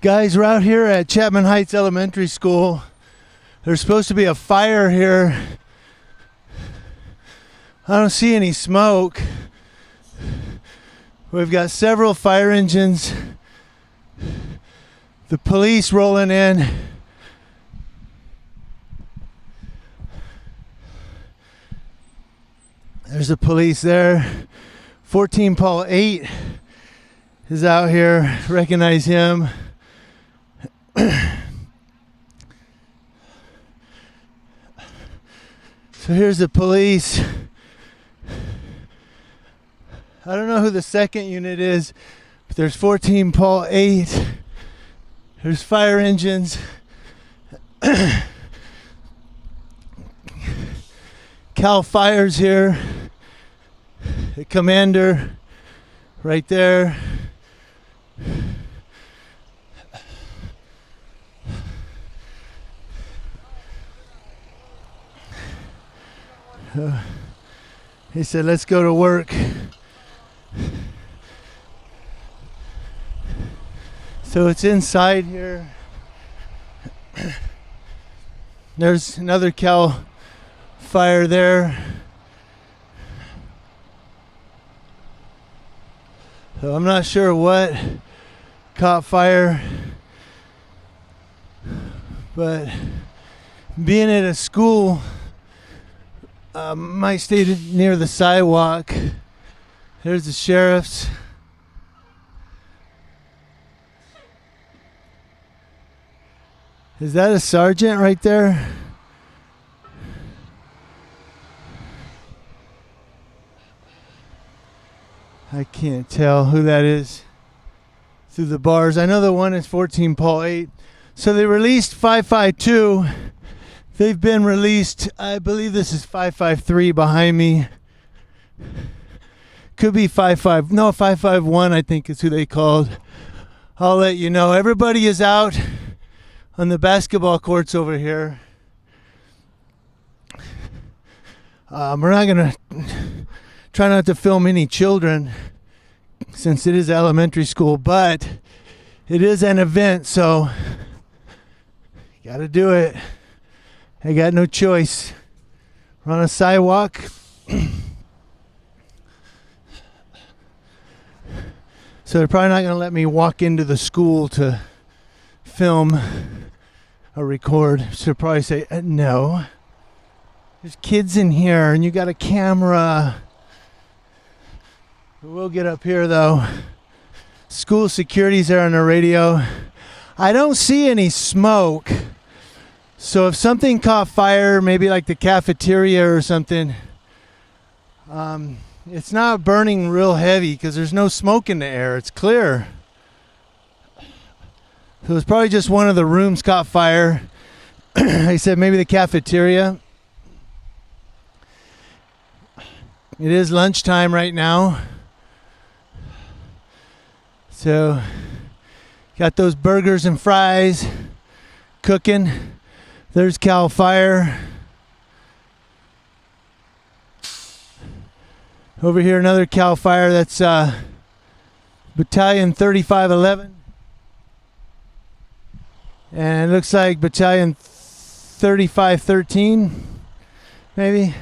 Guys, we're out here at Chapman Heights Elementary School. There's supposed to be a fire here. I don't see any smoke. We've got several fire engines. The police rolling in. There's the police there. 14 Paul 8 is out here. Recognize him. So here's the police. I don't know who the second unit is, but there's 14 Paul 8. There's fire engines. Cal Fire's here. The commander right there. He said, let's go to work. So it's inside here. There's another Cal Fire there. So I'm not sure what caught fire, but being at a school, might stay near the sidewalk. There's the sheriff's. Is that a sergeant right there? I can't tell who that is through the bars. I know the one is 14 Paul 8. So they released 552. They've been released. I believe this is 553 behind me. Could be 55. No, 551 I think is who they called. I'll let you know. Everybody is out on the basketball courts over here. We're not going to try not to film any children since it is elementary school, but it is an event, so you got to do it. I got no choice. We're on a sidewalk. So they're probably not going to let me walk into the school to film or record. So they'll probably say, no. There's kids in here and you got a camera. We'll get up here though. School security's there on the radio. I don't see any smoke. So if something caught fire, maybe like the cafeteria or something, it's not burning real heavy because there's no smoke in the air. It's clear. So it's probably just one of the rooms caught fire. I said maybe the cafeteria. It is lunchtime right now. So got those burgers and fries cooking. There's Cal Fire. Over here, another Cal Fire. That's Battalion 3511. And it looks like Battalion 3513, maybe.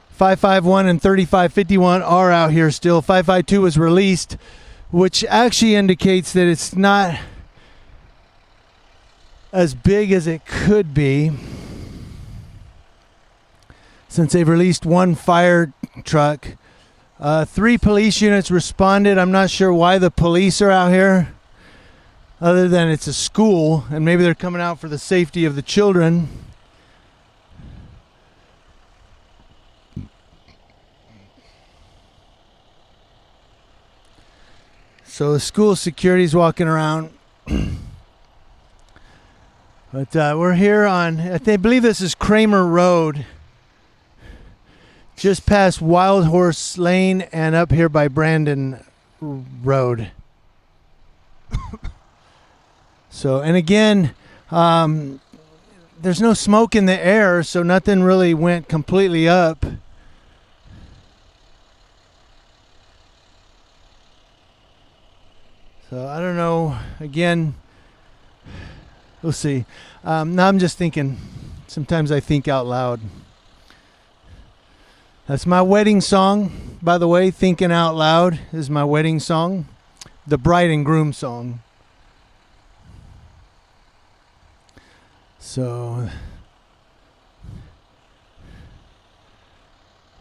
551 and 3551 are out here still. 552 was released, which actually indicates that it's not as big as it could be, since they've released one fire truck. 3 police units responded. I'm not sure why the police are out here, other than it's a school and maybe they're coming out for the safety of the children. So the school security's walking around. But we're here on, I believe this is Kramer Road, just past Wild Horse Lane and up here by Brandon Road. So, and again, there's no smoke in the air, so nothing really went completely up. So So I don't know. Again, we'll see. Now I'm just thinking. Sometimes I think out loud. That's my wedding song, by the way. Thinking Out Loud is my wedding song. The bride and groom song. So,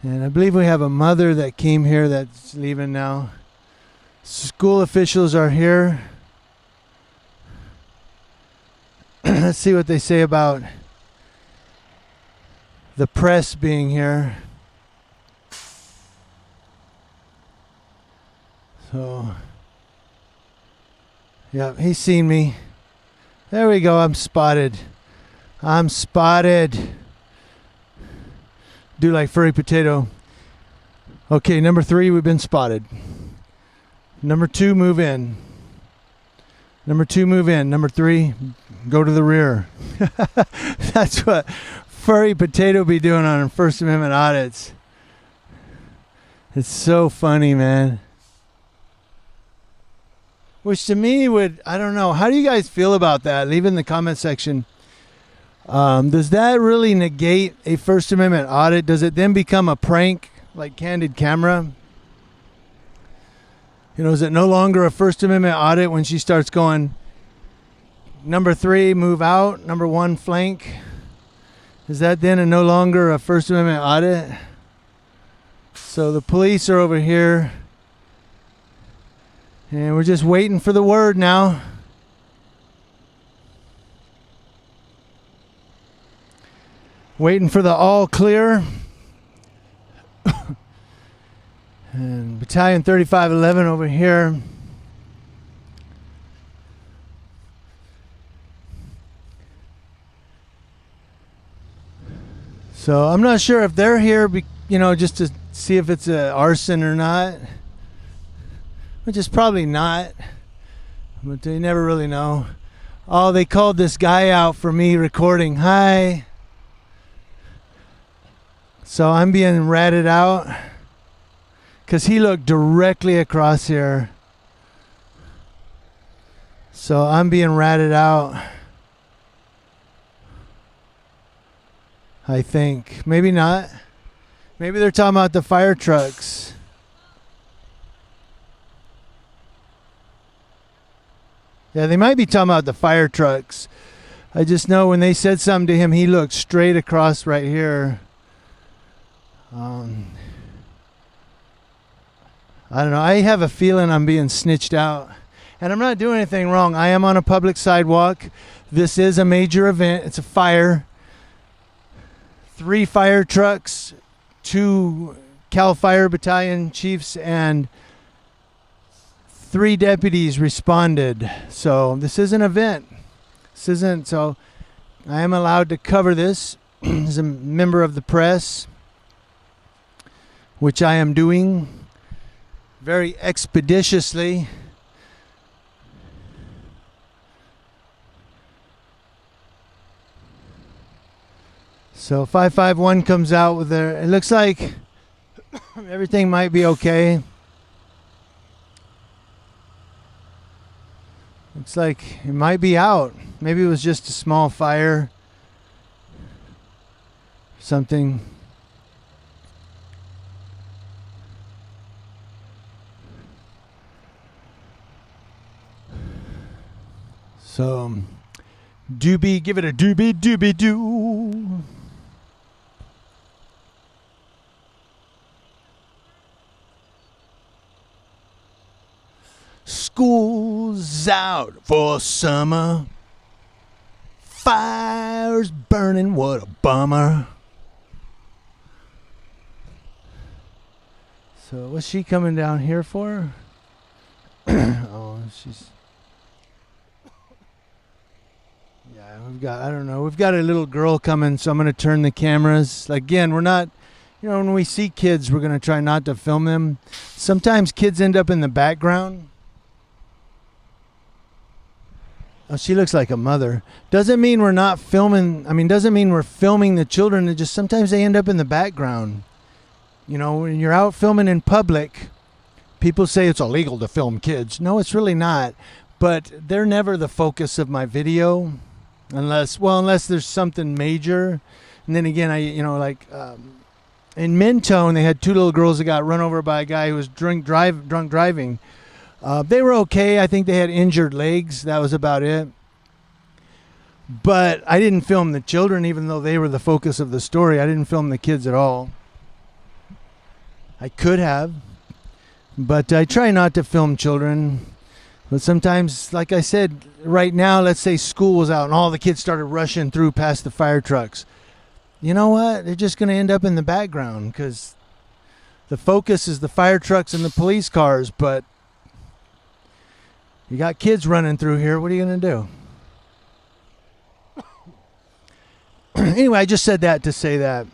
and I believe we have a mother that came here that's leaving now. School officials are here. Let's see what they say about the press being here. So, yeah, he's seen me. There we go. I'm spotted. I'm spotted. Do like furry potato. Okay, number 3, we've been spotted. Number 2, move in. Number 2, move in. Number 3, go to the rear. That's what furry potato be doing on First Amendment audits. It's so funny, man. Which to me would, I don't know. How do you guys feel about that? Leave in the comment section. Does that really negate a First Amendment audit? Does it then become a prank, like Candid Camera? You know, is it no longer a First Amendment audit when she starts going, number 3, move out, number 1, flank? Is that then no longer a First Amendment audit? So the police are over here. And we're just waiting for the word now. Waiting for the all clear. And Battalion 3511 over here. So I'm not sure if they're here, just to see if it's a arson or not. Which is probably not, but you never really know. Oh, they called this guy out for me recording. Hi. So I'm being ratted out because he looked directly across here. So I'm being ratted out. I think. Maybe not. Maybe they're talking about the fire trucks. Yeah, they might be talking about the fire trucks. I just know when they said something to him, he looked straight across right here. I don't know. I have a feeling I'm being snitched out. And I'm not doing anything wrong. I am on a public sidewalk. This is a major event. It's a fire. 3 fire trucks, 2 Cal Fire Battalion chiefs, and 3 deputies responded. So this is an event. This isn't, so I am allowed to cover this as a member of the press, which I am doing very expeditiously. So 551 comes out with their, it looks like everything might be okay. Looks like it might be out. Maybe it was just a small fire. Something. So, doobie, give it a doobie, doobie doo. School's out for summer. Fire's burning, what a bummer. So what's she coming down here for? Oh, she's... Yeah, we've got a little girl coming, so I'm going to turn the cameras. Again, we're not, when we see kids, we're going to try not to film them. Sometimes kids end up in the background. Oh, she looks like a mother. Doesn't mean we're not filming. Doesn't mean we're filming the children. It just sometimes they end up in the background. When you're out filming in public, People say it's illegal to film kids. No, it's really not. But they're never the focus of my video, unless there's something major. And then again, in Mentone, they had two little girls that got run over by a guy who was drunk driving. They were okay. I think they had injured legs. That was about it. But I didn't film the children, even though they were the focus of the story. I didn't film the kids at all. I could have, but I try not to film children. But sometimes, like I said, right now, let's say school was out and all the kids started rushing through past the fire trucks. You know what? They're just going to end up in the background because the focus is the fire trucks and the police cars. But you got kids running through here. What are you going to do? Anyway, I just said that to say that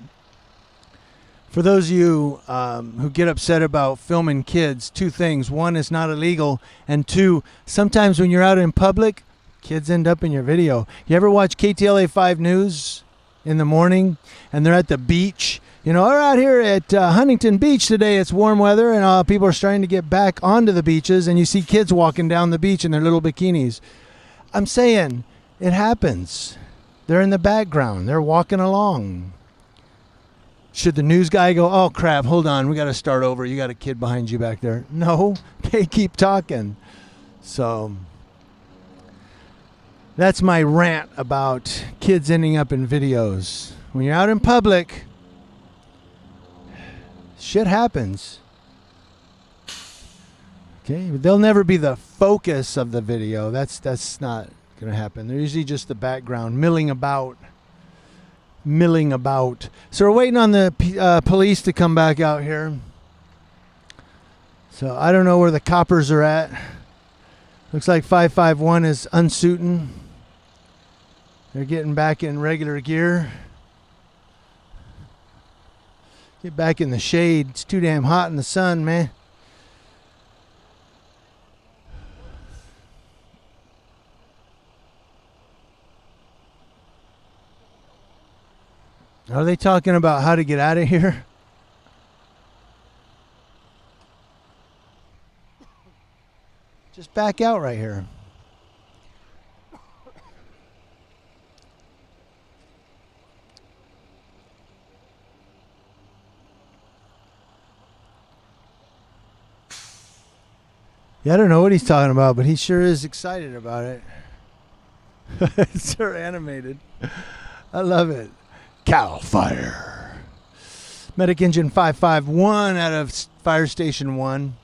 for those of you who get upset about filming kids, two things. One, it's not illegal. And two, sometimes when you're out in public, kids end up in your video. You ever watch KTLA 5 News in the morning and they're at the beach? You know, we're out here at Huntington Beach today. It's warm weather and people are starting to get back onto the beaches and you see kids walking down the beach in their little bikinis. I'm saying it happens. They're in the background. They're walking along. Should the news guy go, oh, crap, hold on, we got to start over. You got a kid behind you back there. No, they keep talking. So that's my rant about kids ending up in videos. When you're out in public, shit happens. Okay, they'll never be the focus of the video. That's not going to happen. They're usually just the background, milling about. So we're waiting on the police to come back out here. So I don't know where the coppers are at. Looks like 551 is unsuiting. They're getting back in regular gear. Get back in the shade. It's too damn hot in the sun, man. Are they talking about how to get out of here? Just back out right here. Yeah, I don't know what he's talking about, but he sure is excited about it. It's sure animated. I love it. Cal Fire. Medic Engine 551 out of Fire Station 1.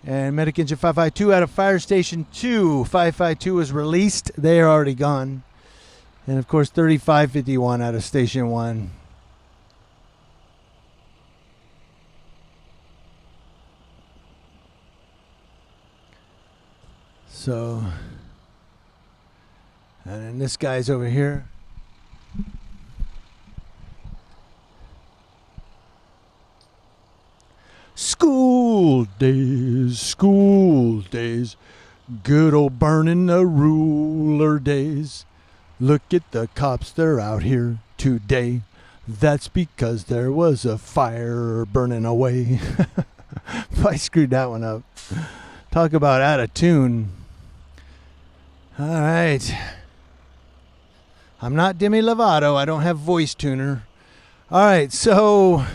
And Medic Engine 552 out of Fire Station 2. 552 was released. They are already gone. And of course 3551 out of Station 1. So, and then this guy's over here. School days, good old burning the ruler days. Look at the cops, they're out here today. That's because there was a fire burning away. I screwed that one up. Talk about out of tune. All right. I'm not Demi Lovato. I don't have voice tuner. All right, so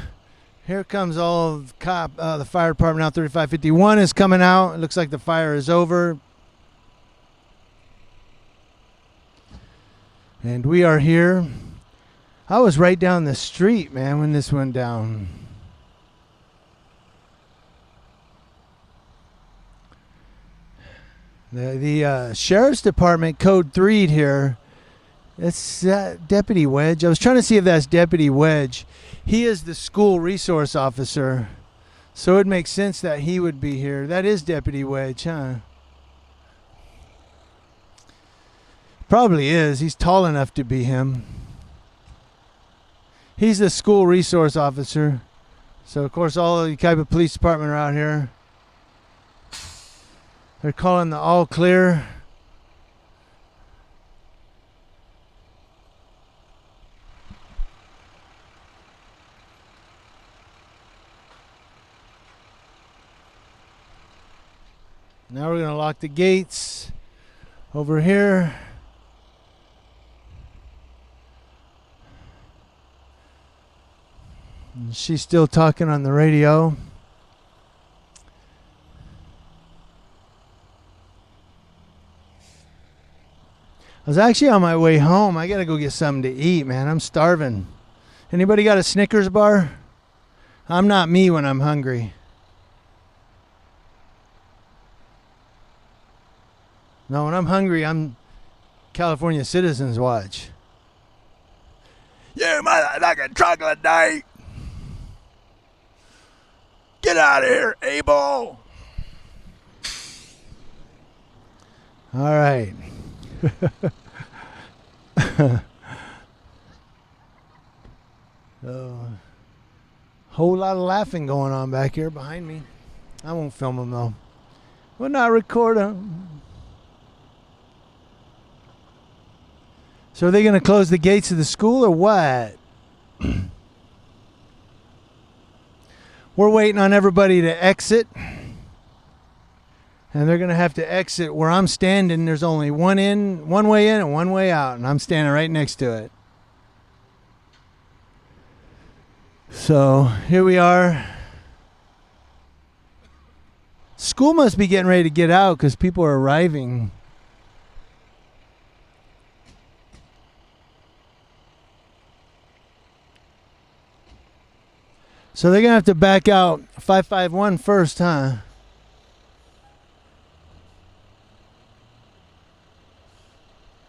here comes all the fire department now. 3551 is coming out. It looks like the fire is over. And we are here. I was right down the street, man, when this went down. The Sheriff's Department Code 3 here. It's Deputy Wedge. I was trying to see if that's Deputy Wedge. He is the school resource officer, so it makes sense that he would be here. That is Deputy Wedge, huh? Probably is. He's tall enough to be him. He's the school resource officer. So, of course, all of the Yucaipa Police Department are out here. They're calling the all clear. Now we're going to lock the gates over here. And she's still talking on the radio. I was actually on my way home. I got to go get something to eat, man. I'm starving. Anybody got a Snickers bar? I'm not me when I'm hungry. No, when I'm hungry, I'm California Citizens Watch. You motherfucking troglodyte! Get out of here, Abel! All right. Whole lot of laughing going on back here behind me. I won't film them though. We'll not record them. So are they going to close the gates of the school or what? We're waiting on everybody to exit. And they're going to have to exit where I'm standing. There's only one way in and one way out. And I'm standing right next to it. So here we are. School must be getting ready to get out because people are arriving. So they're going to have to back out 551 first, huh?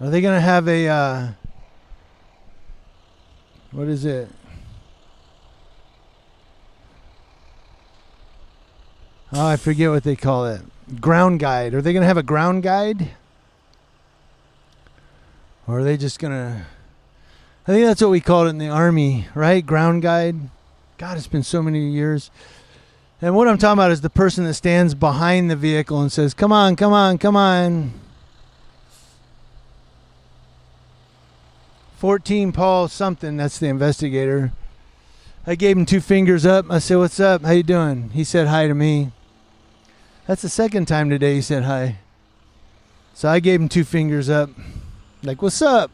Are they going to have a, what is it? Oh, I forget what they call it. Ground guide. Are they going to have a ground guide? Or are they just going to... I think that's what we called it in the Army, right? Ground guide. God, it's been so many years. And what I'm talking about is the person that stands behind the vehicle and says, come on, come on, come on. 14 Paul something, that's the investigator. I gave him 2 fingers up. I said, what's up? How you doing? He said hi to me. That's the second time today he said hi. So I gave him 2 fingers up. Like, what's up?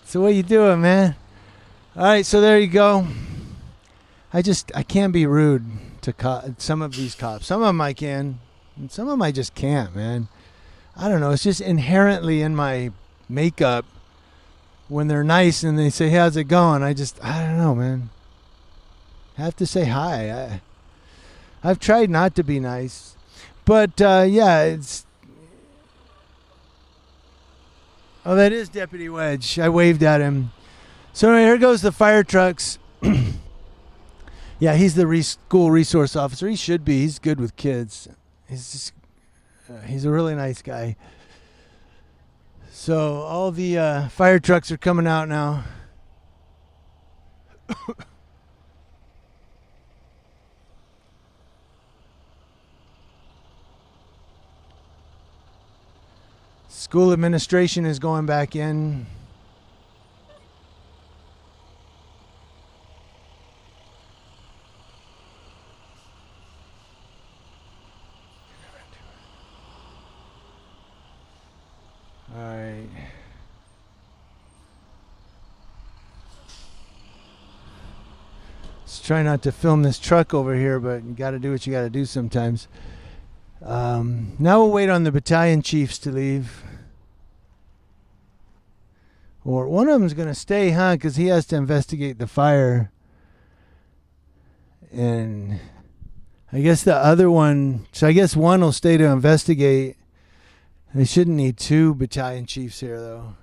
So what you doing, man? All right, so there you go. I can't be rude to some of these cops. Some of them I can, and some of them I just can't, man. I don't know. It's just inherently in my makeup when they're nice and they say, how's it going? I don't know, man. I have to say hi. I've tried not to be nice. But, yeah, it's... Oh, that is Deputy Wedge. I waved at him. So anyway, here goes the fire trucks. Yeah, he's the school resource officer. He should be. He's good with kids. He's a really nice guy. So all the fire trucks are coming out now. School administration is going back in. All right. Let's try not to film this truck over here, but you got to do what you got to do sometimes. Now we'll wait on the battalion chiefs to leave. Or one of them's going to stay, huh? Because he has to investigate the fire. And I guess the other one... So I guess one will stay to investigate. They shouldn't need 2 battalion chiefs here, though.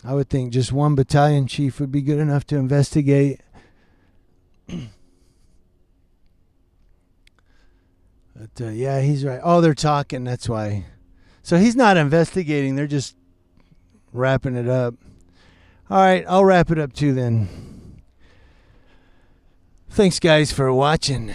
I would think just 1 battalion chief would be good enough to investigate. But, yeah, he's right. Oh, they're talking, that's why. So he's not investigating. They're just wrapping it up. All right, I'll wrap it up too then. Thanks, guys, for watching.